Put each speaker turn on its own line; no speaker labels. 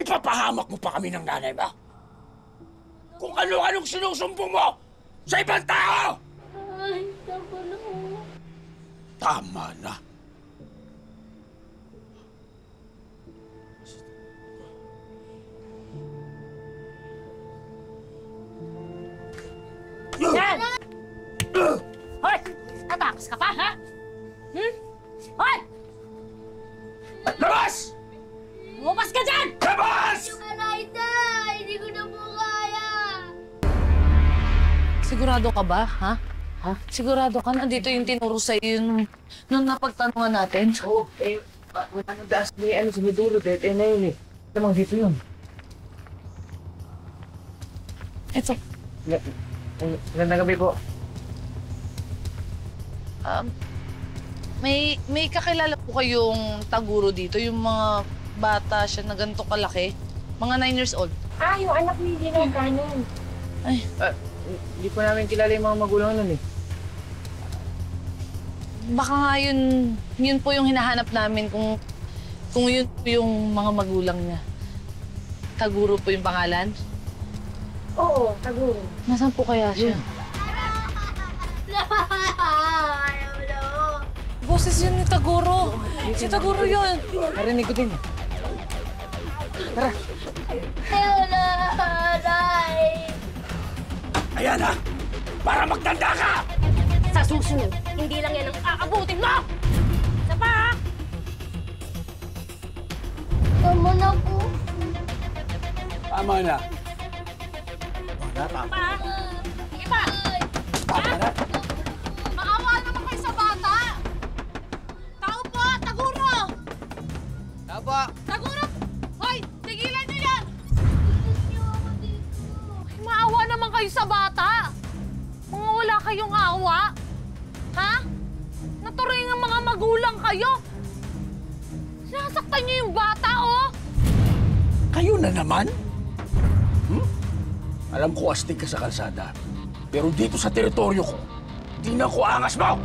Ipapahamak mo pa kami ng nanay mo? Kung ano-anong sinusumbong mo sa ibang tao!
Ay, tama na ho.
Tama na.
Yan! Hoy! Tatakas ka pa, ha? Hoy!
Labas!
Lumabas ka dyan!
Labas!
Alayda! Hindi ko na po kaya!
Sigurado ka ba, ha? Ha? Sigurado ka na dito yung tinuro sa'yo nung napagtanungan natin?
Oo, wala nang daas ni sa may dulo, dead end na yun eh. Tamang dito yun.
Ito.
Magandang gabi po.
May kakilala po kayong taguro dito, yung mga bata siya na ganito kalaki. Mga 9 years old.
Ah, yung anak ni Ginoong Kanon.
Ay,
Hindi po namin kilala yung mga magulang nun eh.
baka nga yun po yung hinahanap namin kung yun po yung mga magulang niya. Taguro po yung pangalan.
Oo, taguro.
Nasaan po kaya siya? Boses yun ni Taguro. Si Taguro yun.
Narinig ko din. Tara.
Wala, Nay.
Ayan ha! Para magtanda ka!
Sa susunod, hindi lang yan ang aabutin mo! Isa pa, ha? Tama na po.
Tama na.
Pa, ha? Sige pa!
Tama na.
Maawa naman kayo sa bata! Tao po! Taguro!
Tapa!
Taguro! Hoy! Tigilan niyo yan! Ay, maawa naman kayo sa bata! Mga wala kayong awa! Ha? Natuloy ng mga magulang kayo! Sinasaktan niyo yung bata, oh!
Kayo na naman? Alam ko astig ka sa kalsada. Pero dito sa teritoryo ko, di na ko angas mo!